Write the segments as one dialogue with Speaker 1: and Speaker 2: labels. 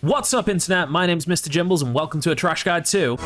Speaker 1: What's up, internet? My name's Mr. Jimbles and welcome to a Trash Guide 2.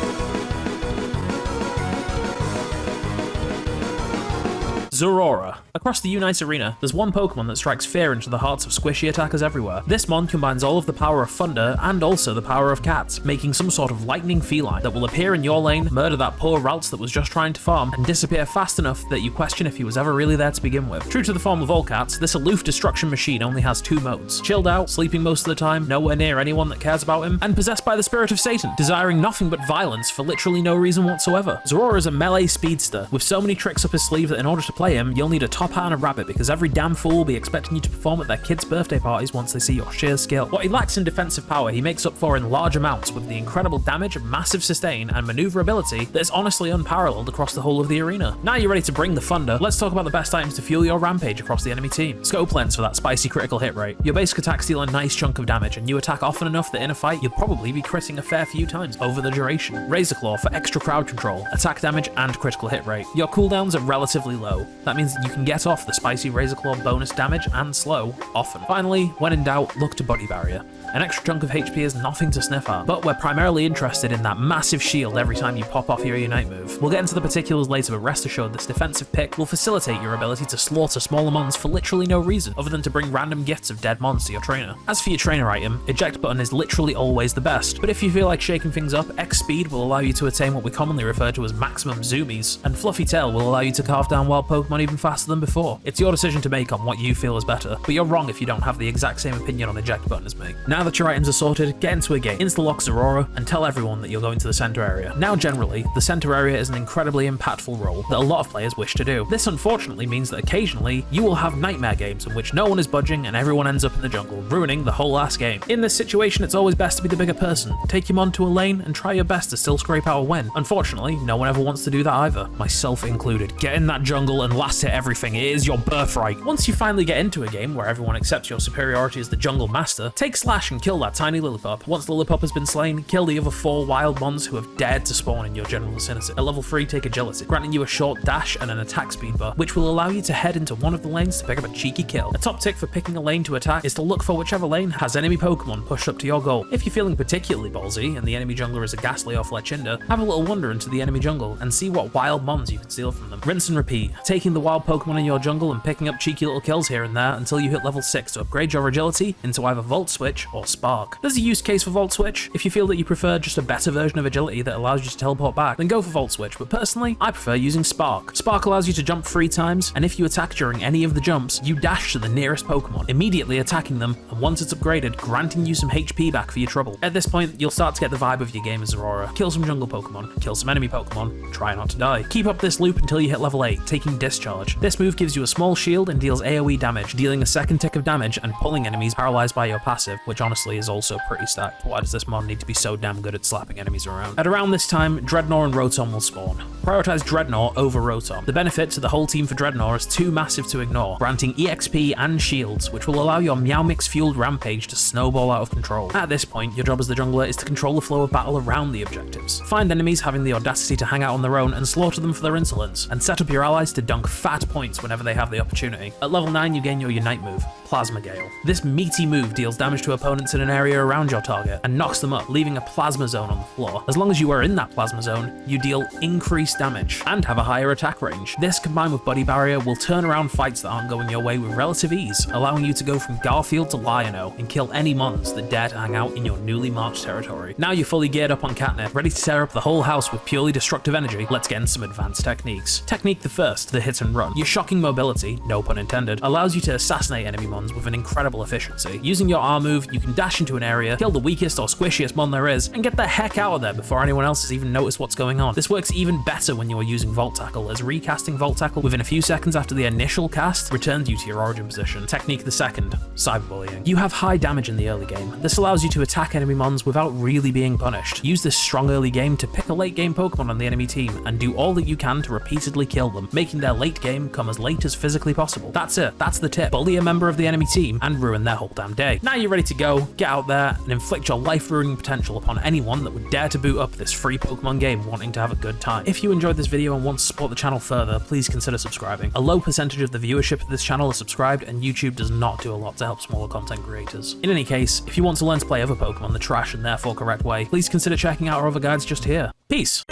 Speaker 1: Zeraora. Across the Unite arena, there's one Pokemon that strikes fear into the hearts of squishy attackers everywhere. This mon combines all of the power of thunder and also the power of cats, making some sort of lightning feline that will appear in your lane, murder that poor Ralts that was just trying to farm, and disappear fast enough that you question if he was ever really there to begin with. True to the form of all cats, this aloof destruction machine only has two modes: chilled out, sleeping most of the time, nowhere near anyone that cares about him, and possessed by the spirit of Satan, desiring nothing but violence for literally no reason whatsoever. Zeraora is a melee speedster with so many tricks up his sleeve that in order to play him, you'll need a top hat and a rabbit, because every damn fool will be expecting you to perform at their kids' birthday parties once they see your sheer skill. What he lacks in defensive power, he makes up for in large amounts with the incredible damage, massive sustain, and maneuverability that is honestly unparalleled across the whole of the arena. Now you're ready to bring the thunder, let's talk about the best items to fuel your rampage across the enemy team. Scope lens for that spicy critical hit rate. Your basic attacks deal a nice chunk of damage, and you attack often enough that in a fight, you'll probably be critting a fair few times over the duration. Razor Claw for extra crowd control, attack damage, and critical hit rate. Your cooldowns are relatively low. That means you can get off the spicy Razor Claw bonus damage and slow often. Finally, when in doubt, look to Body Barrier. An extra chunk of HP is nothing to sniff at, but we're primarily interested in that massive shield every time you pop off your Unite move. We'll get into the particulars later, but rest assured this defensive pick will facilitate your ability to slaughter smaller mons for literally no reason other than to bring random gifts of dead mons to your trainer. As for your trainer item, eject button is literally always the best, but if you feel like shaking things up, X speed will allow you to attain what we commonly refer to as maximum zoomies, and Fluffy Tail will allow you to carve down wild Pokemon even faster than before. It's your decision to make on what you feel is better, but you're wrong if you don't have the exact same opinion on eject button as me. Now that your items are sorted, get into a game, insta-lock Zeraora, and tell everyone that you're going to the center area. Now generally, the center area is an incredibly impactful role that a lot of players wish to do. This unfortunately means that occasionally, you will have nightmare games in which no one is budging and everyone ends up in the jungle, ruining the whole last game. In this situation, it's always best to be the bigger person. Take your mon to a lane and try your best to still scrape out a win. Unfortunately, no one ever wants to do that either, myself included. Get in that jungle and last hit everything, it is your birthright. Once you finally get into a game where everyone accepts your superiority as the jungle master, take Slash and kill that tiny Lillipup. Once Lillipup has been slain, kill the other 4 wild mons who have dared to spawn in your general vicinity. At level 3, take Agility, granting you a short dash and an attack speed bar, which will allow you to head into one of the lanes to pick up a cheeky kill. A top tick for picking a lane to attack is to look for whichever lane has enemy Pokemon pushed up to your goal. If you're feeling particularly ballsy and the enemy jungler is a Ghastly or Fletchinder, have a little wander into the enemy jungle and see what wild mons you can steal from them. Rinse and repeat, taking the wild Pokemon in your jungle and picking up cheeky little kills here and there until you hit level 6 to upgrade your agility into either Volt Switch or Spark. There's a use case for Volt Switch. If you feel that you prefer just a better version of agility that allows you to teleport back, then go for Volt Switch, but personally, I prefer using Spark. Spark allows you to jump 3 times, and if you attack during any of the jumps, you dash to the nearest Pokemon, immediately attacking them, and once it's upgraded, granting you some HP back for your trouble. At this point, you'll start to get the vibe of your game as Zeraora. Kill some jungle Pokemon, kill some enemy Pokemon, try not to die. Keep up this loop until you hit level 8, taking Discharge. This move gives you a small shield and deals AoE damage, dealing a second tick of damage and pulling enemies paralyzed by your passive, which honestly is also pretty stacked. Why does this mon need to be so damn good at slapping enemies around? At around this time, Dreadnought and Rotom will spawn. Prioritize Dreadnought over Rotom. The benefit to the whole team for Dreadnought is too massive to ignore, granting EXP and shields, which will allow your Meow Mix fueled rampage to snowball out of control. At this point, your job as the jungler is to control the flow of battle around the objectives. Find enemies having the audacity to hang out on their own and slaughter them for their insolence, and set up your allies to dunk fat points whenever they have the opportunity. At level 9, you gain your Unite move, Plasma Gale. This meaty move deals damage to opponents in an area around your target and knocks them up, leaving a plasma zone on the floor. As long as you are in that plasma zone, you deal increased damage and have a higher attack range. This combined with Body Barrier will turn around fights that aren't going your way with relative ease, allowing you to go from Garfield to Lion-O and kill any mons that dare to hang out in your newly marked territory. Now you're fully geared up on catnip, ready to tear up the whole house with purely destructive energy, let's get into some advanced techniques. Technique the first, the hit and run. Your shocking mobility, no pun intended, allows you to assassinate enemy mons with an incredible efficiency. Using your R move, you can dash into an area, kill the weakest or squishiest mon there is, and get the heck out of there before anyone else has even noticed what's going on. This works even better when you are using Volt Tackle, as recasting Volt Tackle within a few seconds after the initial cast returns you to your origin position. Technique the second, Cyberbullying. You have high damage in the early game. This allows you to attack enemy mons without really being punished. Use this strong early game to pick a late game Pokemon on the enemy team and do all that you can to repeatedly kill them, making their late game come as late as physically possible. That's it, that's the tip. Bully a member of the enemy team and ruin their whole damn day. Now you're ready to go, So get out there and inflict your life-ruining potential upon anyone that would dare to boot up this free Pokemon game wanting to have a good time. If you enjoyed this video and want to support the channel further, please consider subscribing. A low percentage of the viewership of this channel is subscribed, and YouTube does not do a lot to help smaller content creators. In any case, if you want to learn to play other Pokemon the trash and therefore correct way, please consider checking out our other guides just here. Peace!